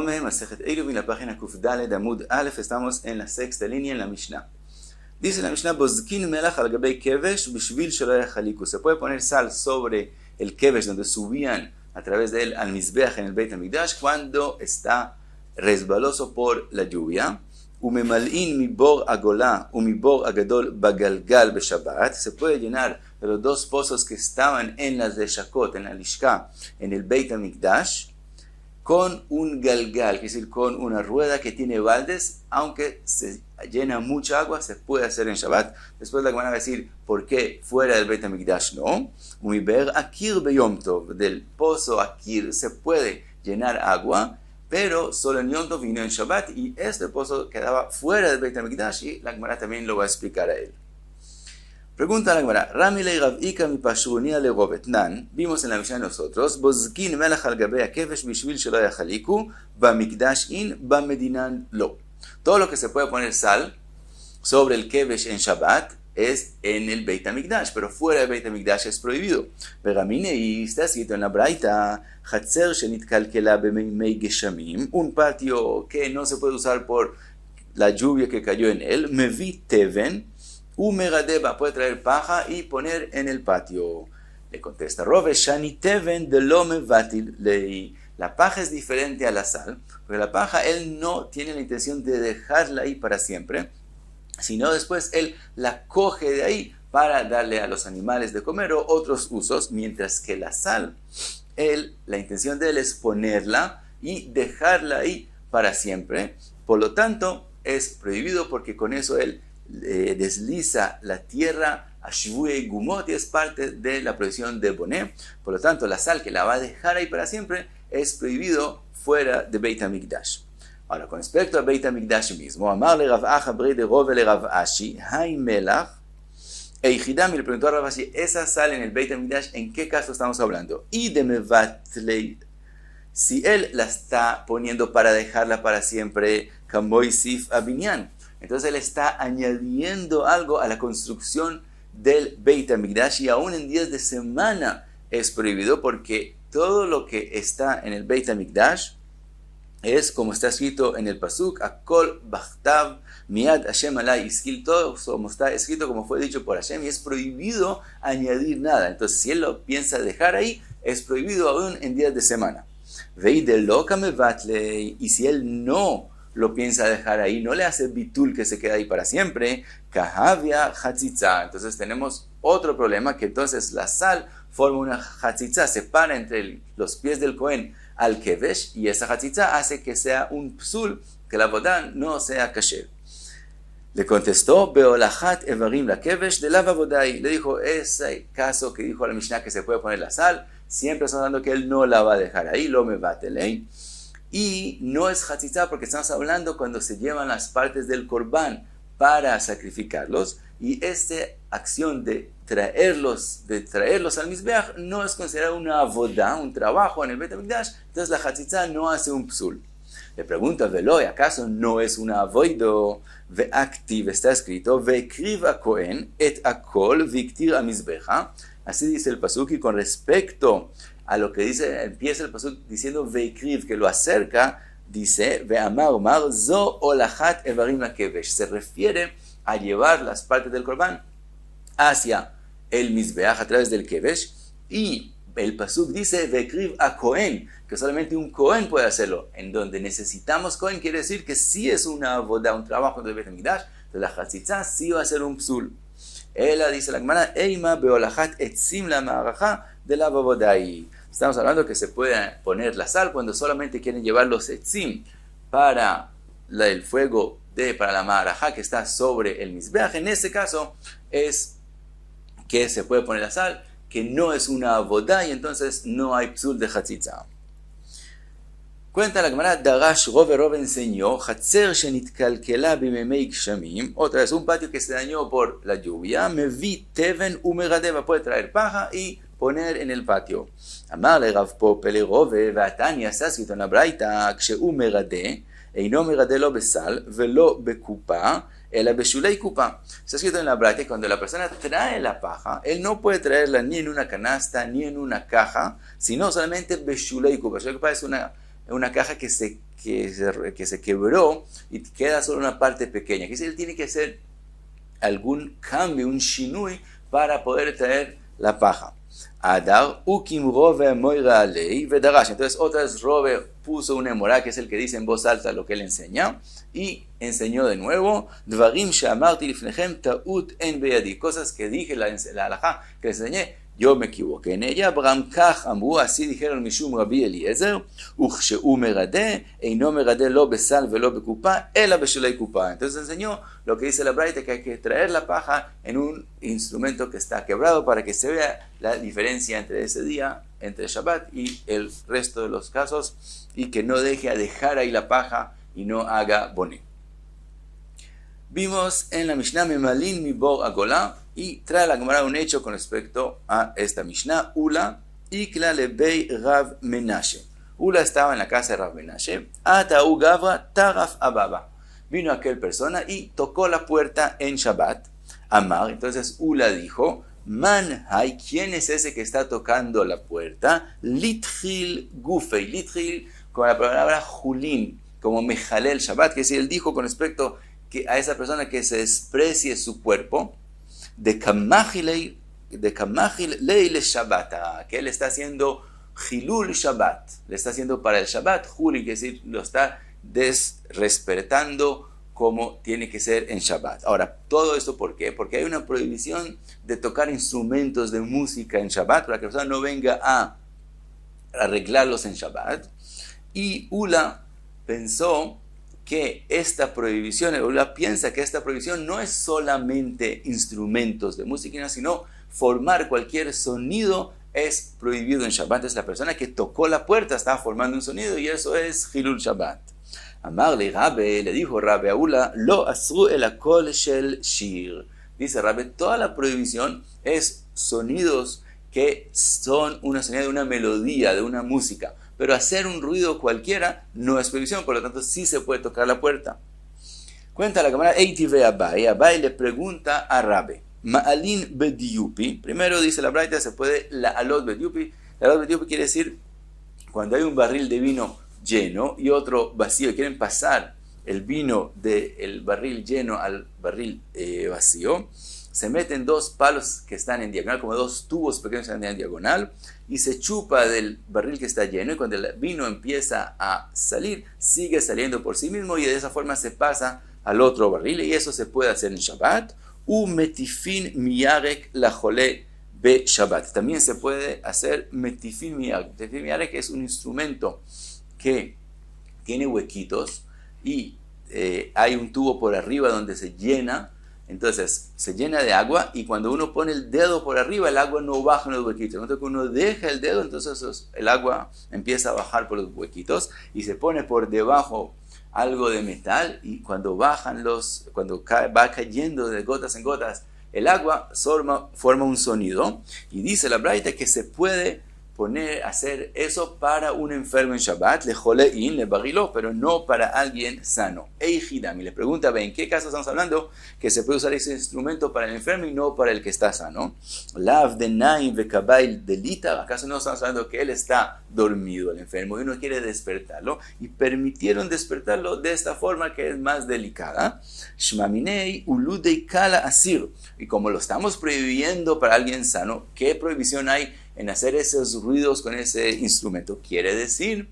Yevameh, Masejet Eruvin, en la página Kuf Daled Amud Aleph, estamos en la sexta línea en la Mishnah. Dice la Mishnah, Bozkin melach al gabei kevesh bishvil shelo yachaliku. Se puede poner sal sobre el kevesh donde subían a través de él al mizbeach en el Beit HaMikdash cuando está resbaloso por la lluvia. Umemal'in mi bor agola u mi bor agadol bagalgal beshabbat. Se puede llenar de los dos pozos que estaban en las de Shakot, en la Lishka, en el Beit HaMikdash, con un galgal, es decir, con una rueda que tiene baldes, aunque se llena mucha agua, se puede hacer en Shabbat. Después la Gemara va a decir, ¿por qué fuera del Beit HaMikdash no? Umiber akir beyom tov, del pozo akir se puede llenar agua, pero solo en Yom Tov y no en Shabbat, y este pozo quedaba fuera del Beit HaMikdash, y la Gemara también lo va a explicar a él. Pregunta a la Gemara, Rami le Rav Ika mi Pashrunia le Rovetnan, vimos en la Mishnah nosotros, Bozkin melach al gabei kevesh bishvil shelo yachaliku, bamikdash in, bamedinan lo. Todo lo que se puede poner sal sobre el kevesh en Shabbat es en el Beit HaMikdash, pero fuera del Beit HaMikdash es prohibido. Vegamine, y está escrito en la Braita, Chatzer shenitkalkela b'meimei geshamim, un patio que no se puede usar por la lluvia que cayó en él, mevi teven, Umeradeba, puede traer paja y poner en el patio. Le contesta, Rove shani teven de lo mevatil lei. La paja es diferente a la sal, porque la paja él no tiene la intención de dejarla ahí para siempre, sino después él la coge de ahí para darle a los animales de comer o otros usos, mientras que la sal, la intención de él es ponerla y dejarla ahí para siempre. Por lo tanto, es prohibido porque con eso él desliza la tierra a Shivui Gumot y es parte de la prohibición de Boné. Por lo tanto, la sal que la va a dejar ahí para siempre es prohibido fuera de Beit HaMikdash. Ahora, con respecto a Beit HaMikdash mismo, Amar le Rav Acha bre de Rove le Rav Ashi, Hay Melach, Eichidam, y le preguntó a Rav Ashi, esa sal en el Beit HaMikdash, ¿en qué caso estamos hablando? Y de Mevatlei, si él la está poniendo para dejarla para siempre, Kamoy Sif Abinyan, entonces él está añadiendo algo a la construcción del Beit HaMikdash y aún en días de semana es prohibido porque todo lo que está en el Beit HaMikdash es como está escrito en el Pasuk, Akol Bachtav Miad Hashem Alai Iskil, todo como está escrito como fue dicho por Hashem y es prohibido añadir nada. Entonces si él lo piensa dejar ahí, es prohibido aún en días de semana. Y si él no lo piensa dejar ahí, no le hace bitul que se queda ahí para siempre, kahavia hatzitza. Entonces tenemos otro problema, que entonces la sal forma una hatzitza, se para entre los pies del Cohen al kevesh, y esa hatzitza hace que sea un psul, que la avodah no sea kasher. Le contestó, beolachat evarim la kevesh de la avodai. Le dijo, ese caso que dijo la Mishnah que se puede poner la sal, siempre está hablando que él no la va a dejar ahí, lo me batelei. Y no es hatzitza porque estamos hablando cuando se llevan las partes del korban para sacrificarlos. Y esta acción de traerlos al mizbeach no es considerada una avodah, un trabajo en el Beit HaMikdash. Entonces la hatzitza no hace un psul. Le pregunta, Veloy, ¿acaso no es una avoido? Ve'aktiv, está escrito, ve'ekriv a Kohen et akol viktir a mizbecha. Así dice el pasuk, y con respecto a lo que dice, empieza el pasuk diciendo veikriv, que lo acerca, dice ve'amar omar zo olachat evarim lakevesh. Se refiere a llevar las partes del korban hacia el mizbeach a través del kevesh, y el pasuk dice veikriv a Kohen, que solamente un Kohen puede hacerlo. En donde necesitamos Kohen quiere decir que sí es una avodah, un trabajo del Beit HaMikdash, de la hatzitza sí va a ser un psul. Ella dice la Gemara, Eima beolachat etzim la ma'araja de la avodai. Estamos hablando que se puede poner la sal cuando solamente quieren llevar los etzim para el fuego para la ma'araja que está sobre el mizbeach. En este caso es que se puede poner la sal, que no es una avodai, y entonces no hay psul de hatzitza. Cuenta la Gemara, Darash Rove enseñó, Chatzer shenitkalkela bimemei gshamim, otra vez un patio que se dañó por la lluvia, mevi teven umeradeva, puede traer paja y poner en el patio. Amar le Rav Pope le Rove, ve'atanya, está escrito en la Braita, kshe'u merade, eino merade lo besal, velo bekupa, ela beshulei kupa. Está escrito en la Braita, cuando la persona trae la paja, él no puede traerla ni en una canasta, ni en una caja, sino solamente beshulei kupa. Beshulei kupa es una caja que se que se quebró y queda solo una parte pequeña. Que él tiene que hacer algún cambio, un shinui, para poder traer la paja. Adar ukim rove moira alei vedarash. Entonces otra vez Rove puso una emorá, que es el que dice en voz alta lo que él enseña, y enseñó de nuevo dvarim sheamarti lifnechem ta'ut en beyadi, cosas que dije la halajá que les enseñé, yo me equivoqué en ella. Abraham kach amru, así dijeron mishum Rabbi Eliezer, uchsheu meradeh eino meradeh lo besal velo bekupa ela beshelei kupa. Entonces enseñó lo que dice la Braita, que hay que traer la paja en un instrumento que está quebrado para que se vea la diferencia entre ese día, entre Shabbat y el resto de los casos, y que no deje a dejar ahí la paja y no haga boné. Vimos en la Mishnah Memalin mi bor agola, y trae la Gemara un hecho con respecto a esta Mishnah. Ula ikla lebei Rav Menashe. Ula estaba en la casa de Rav Menashe. Atau gavra taraf ababa. Vino aquel persona y tocó la puerta en Shabbat. Amar, entonces Ula dijo, Man hay, ¿quién es ese que está tocando la puerta? Litchil gufei. Litchil con la palabra julin, como mejalel Shabbat, que si él dijo con respecto a esa persona que se desprecie su cuerpo, de kamachil leile Shabbat, que él está haciendo Hilul Shabbat, le está haciendo para el Shabbat, Julin, que es decir, lo está desrespetando como tiene que ser en Shabbat. Ahora, todo esto ¿por qué? Porque hay una prohibición de tocar instrumentos de música en Shabbat, para que la persona no venga a arreglarlos en Shabbat. Y Ula pensó que esta prohibición, Ula piensa que esta prohibición no es solamente instrumentos de música, sino formar cualquier sonido es prohibido en Shabbat. Entonces la persona que tocó la puerta estaba formando un sonido y eso es Hilul Shabbat. Amarle Rabbe, le dijo Rabbe a Ula, lo asru el akol shel shir. Dice Rabbe, toda la prohibición es sonidos que son una sonido de una melodía, de una música. Pero hacer un ruido cualquiera no es prohibición, por lo tanto sí se puede tocar la puerta. Cuenta la cámara Eitive Abai. Abai le pregunta a Rabbe, Ma'alin bediupi. Primero dice la Braita, se puede la alot bediupi. La alot bediupi quiere decir cuando hay un barril de vino lleno y otro vacío, y quieren pasar el vino del barril lleno al barril vacío, se meten dos palos que están en diagonal, como dos tubos pequeños que están en diagonal, y se chupa del barril que está lleno, y cuando el vino empieza a salir, sigue saliendo por sí mismo, y de esa forma se pasa al otro barril, y eso se puede hacer en Shabbat. Metifin miyarek la jole be Shabbat. También se puede hacer metifin miyarek. Metifin miyarek es un instrumento que tiene huequitos, y hay un tubo por arriba donde se llena. Entonces se llena de agua, y cuando uno pone el dedo por arriba, el agua no baja en los huequitos. Entonces cuando uno deja el dedo, entonces el agua empieza a bajar por los huequitos, y se pone por debajo algo de metal, y cuando bajan va cayendo de gotas en gotas el agua, forma un sonido. Y dice la Braita que se puede hacer eso para un enfermo en Shabbat, le jolein, le bariló, pero no para alguien sano. Eijidam, y le pregunta, ¿en qué caso estamos hablando que se puede usar ese instrumento para el enfermo y no para el que está sano? Lav de naim vekabail delita, ¿acaso no estamos hablando que él está dormido, el enfermo, y uno quiere despertarlo? Y permitieron despertarlo de esta forma que es más delicada. Shmaminei uludei kala asir, y como lo estamos prohibiendo para alguien sano, ¿qué prohibición hay en hacer esos ruidos con ese instrumento? Quiere decir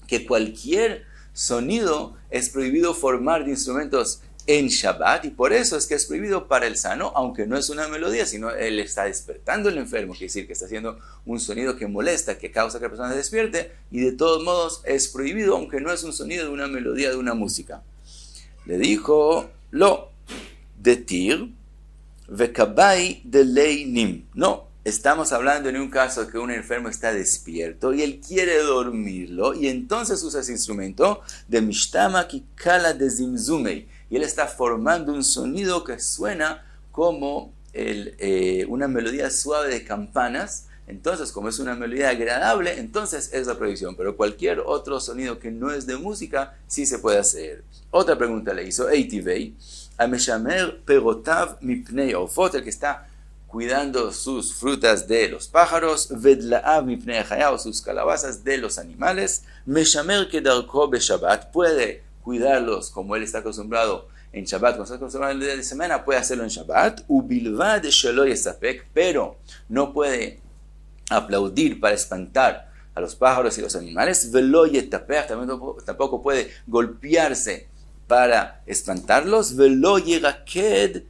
que cualquier sonido es prohibido formar de instrumentos en Shabbat, y por eso es que es prohibido para el sano, aunque no es una melodía, sino él está despertando al enfermo, quiere decir que está haciendo un sonido que molesta, que causa que la persona se despierte, y de todos modos es prohibido, aunque no es un sonido de una melodía, de una música. Le dijo, lo detir vekabai de leinim. No, estamos hablando en un caso que un enfermo está despierto y él quiere dormirlo, y entonces usa ese instrumento de mishtama kikala de zimzumei, y él está formando un sonido que suena como una melodía suave de campanas. Entonces, como es una melodía agradable, entonces es la prohibición. Pero cualquier otro sonido que no es de música, sí se puede hacer. Otra pregunta le hizo Eitivei, Ameshamer perotav mipnei ofot, el que está cuidando sus frutas de los pájaros, vedla'av mipnei hachaya, o sus calabazas de los animales, meshamer kedarko beshabbat, puede cuidarlos como él está acostumbrado en Shabbat, cuando está acostumbrado el día de semana, puede hacerlo en Shabbat, ubilvad shelo yesapek, pero no puede aplaudir para espantar a los pájaros y los animales, velo yetapech, tampoco puede golpearse para espantarlos, velo yeraked,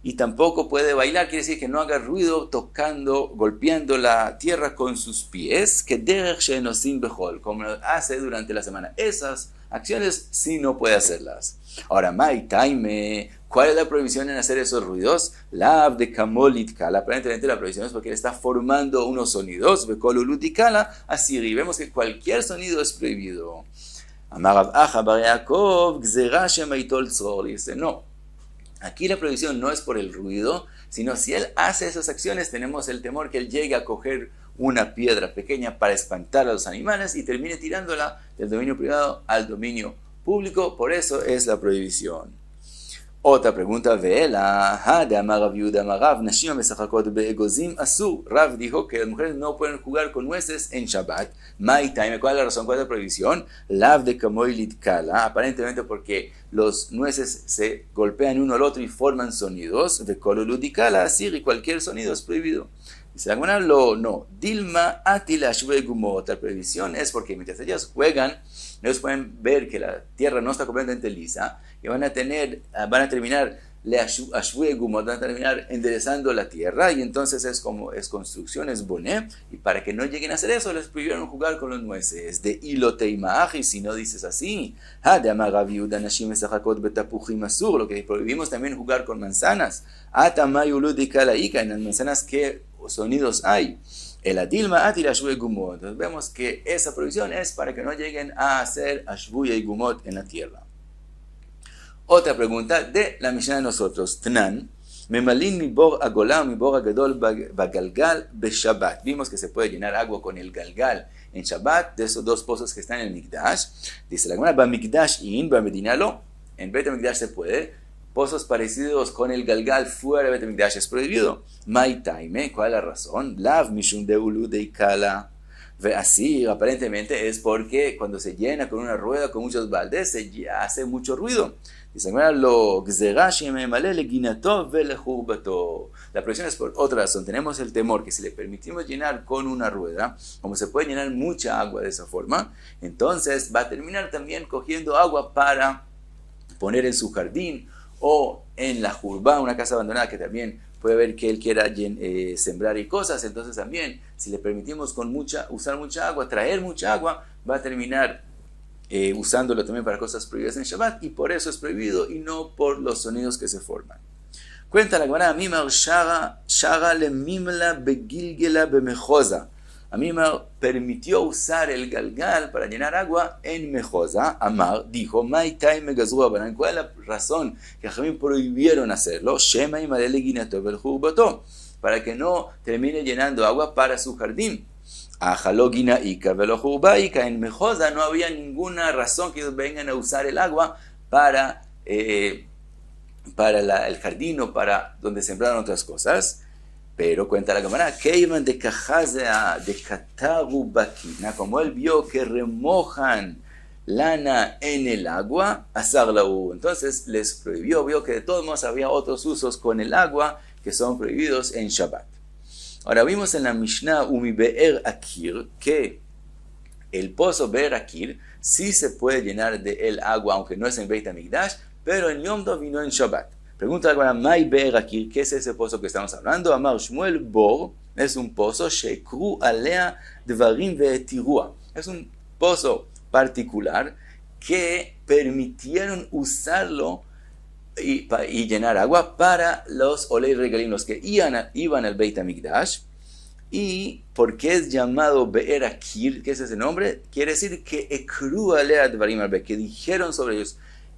y tampoco puede bailar, quiere decir que no haga ruido tocando, golpeando la tierra con sus pies, que derech she'nosim bechol, como hace durante la semana. Esas acciones sí no puede hacerlas. Ahora, mai taime, ¿cuál es la prohibición en hacer esos ruidos? Lav de kamolitkala, aparentemente la prohibición es porque él está formando unos sonidos, bekolulutikala, así vemos que cualquier sonido es prohibido. Amar Rav Acha bar Yaakov, gzera shemaitol tzror, dice no. Aquí la prohibición no es por el ruido, sino si él hace esas acciones, tenemos el temor que él llegue a coger una piedra pequeña para espantar a los animales y termine tirándola del dominio privado al dominio público. Por eso es la prohibición. Otra pregunta, Rav dijo que las mujeres no pueden jugar con nueces en Shabbat. ¿Cuál es la razón? ¿Cuál es la prohibición? Aparentemente porque los nueces se golpean uno al otro y forman sonidos. Y cualquier sonido es prohibido. Dice la Gemara, no. Dilma atila shvegumot. La prohibición es porque mientras ellas juegan, ellos pueden ver que la tierra no está completamente lisa y van a terminar van a terminar enderezando la tierra, y entonces es construcción, es boné, y para que no lleguen a hacer eso les prohibieron jugar con los nueces. De iloteimaach, y si no dices así, lo que prohibimos también jugar con manzanas, en las manzanas que sonidos hay. El adilma atil ashvuye gumot. Entonces vemos que esa prohibición es para que no lleguen a hacer ashvuye gumot en la tierra. Otra pregunta de la Mishnah de nosotros. Tnan, memalin mi bor agola mi bor agadol bagalgal beshabbat. Vimos que se puede llenar agua con el galgal en Shabbat, de esos dos pozos que están en el Mikdash. Dice la Gemara, ba Mikdash in, ba Medinalo. En Bet Mikdash se puede. Pozos parecidos con el galgal fuera de Bet Mikdash es prohibido. Mai taime, ¿cuál es la razón? Lav mishum deulu deikala. Así, aparentemente es porque cuando se llena con una rueda con muchos baldes se hace mucho ruido. Dice, la prohibición es por otra razón. Tenemos el temor que si le permitimos llenar con una rueda, como se puede llenar mucha agua de esa forma, entonces va a terminar también cogiendo agua para poner en su jardín o en la jurba, una casa abandonada que también puede ver que él quiera sembrar y cosas. Entonces también, si le permitimos usar mucha agua, traer mucha agua, va a terminar usándolo también para cosas prohibidas en Shabbat, y por eso es prohibido y no por los sonidos que se forman. Cuenta la Gemara, Mimar Shara le Mimla Begilgela Bemejosa. Amimar permitió usar el galgal para llenar agua en Mejosa. Amar dijo, Maitai Megazrua Banan. ¿Cuál es la razón que Jamín prohibieron hacerlo? Shema y Marele Ginato Beljubato, para que no termine llenando agua para su jardín. Ajalogina Ika Velojubaika. En Mejosa no había ninguna razón que ellos vengan a usar el agua para el jardín o para donde sembraron otras cosas. Pero cuenta la Gemara, Keiman de Kajazea de Kataru Bakina, como él vio que remojan lana en el agua, Asarlau. Entonces les prohibió, vio que de todos modos había otros usos con el agua que son prohibidos en Shabbat. Ahora vimos en la Mishnah Umi Be'er Akir que el pozo Be'er Akir sí se puede llenar de el agua, aunque no es en Beit HaMikdash, pero en Yom Tov y no en Shabbat. Pregunta ahora, Mai Be'er Akir, ¿qué es ese pozo que estamos hablando? Amar Shmuel Bor, es un pozo Shekru Alea Dvarim Ve'etirua. Es un pozo particular que permitieron usarlo y llenar agua para los olei regalim, los que iban al Beit HaMikdash. ¿Y por qué es llamado Be'er Akir? ¿Qué es ese nombre? Quiere decir que Ekru Alea Dvarim Arbe, que dijeron sobre ellos.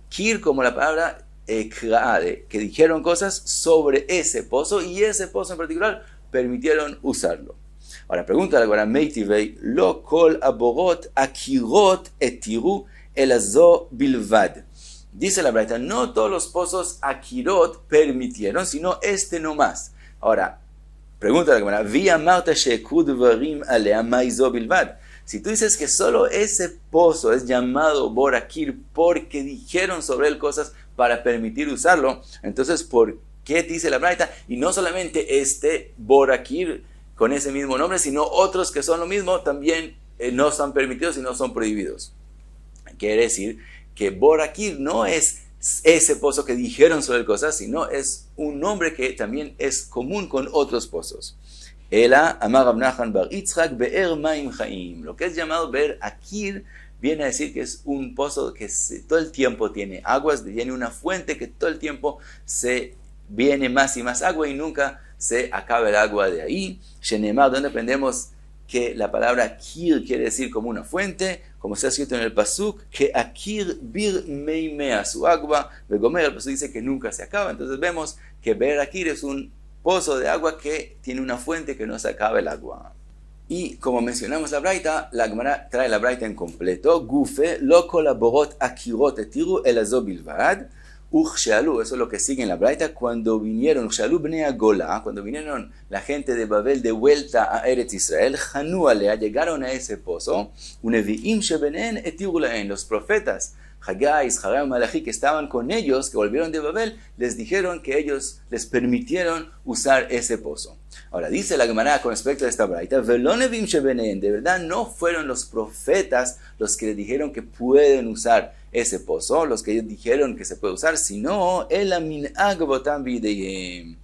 Kir como la palabra que dijeron cosas sobre ese pozo, y ese pozo en particular permitieron usarlo. Ahora pregunta la Gemara, Meitivei lo kol aborot akirot etiru elazo bilvad. Dice la Braita, no todos los pozos akirot permitieron, sino este no más. Ahora, Pregunta la Gemara, Vi amarta she'ekru dvarim alea maizo bilvad. Si tú dices que solo ese pozo es llamado Borakir porque dijeron sobre él cosas para permitir usarlo, entonces ¿por qué dice la Braita? Y no solamente este Borakir con ese mismo nombre, sino otros que son lo mismo también no están permitidos y no son prohibidos. Quiere decir que Borakir no es ese pozo que dijeron sobre él cosas, sino es un nombre que también es común con otros pozos. Ela amar Rav Nachman bar Yitzchak be'er maim chaim. Lo que es llamado be'er akir viene a decir que es un pozo que todo el tiempo tiene aguas, tiene una fuente que todo el tiempo se viene más y más agua y nunca se acaba el agua de ahí. Shenemar, donde aprendemos que la palabra kir quiere decir como una fuente, como está escrito en el pasuk, que akir bir meimea, su agua, begomer, el pasuk dice que nunca se acaba. Entonces vemos que be'er akir es un pozo de agua que tiene una fuente que no se acaba el agua. Y como mencionamos la Braita, la Gemara trae la Braita en completo. Gufe lo kolaborot akirot etiru el azo bilvad. Uchshalu, eso es lo que sigue en la Braita. Cuando vinieron, Uchshalu bnei Agola, cuando vinieron la gente de Babel de vuelta a Eretz Israel, Hanu alea, llegaron a ese pozo. Uneviim shebenen etiru laen, los profetas Hagai, Zachariah, Malachi, que estaban con ellos, que volvieron de Babel, les dijeron que ellos les permitieron usar ese pozo. Ahora, dice la Gemara con respecto a esta braita, Velonevim shebenen, de verdad no fueron los profetas los que les dijeron que pueden usar ese pozo, los que ellos dijeron que se puede usar, sino el minhag botam bideyem.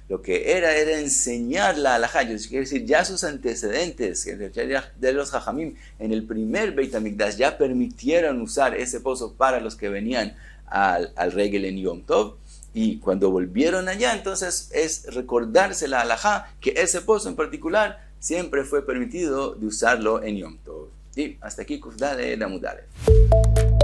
Lo que era enseñar la halajá, quiere decir, ya sus antecedentes de los Jajamim en el primer Beit HaMikdash ya permitieron usar ese pozo para los que venían al regel en Yom Tov, y cuando volvieron allá, entonces es recordarse la halajá, que ese pozo en particular siempre fue permitido de usarlo en Yom Tov. Y hasta aquí Kuf Daled Amud Aleph.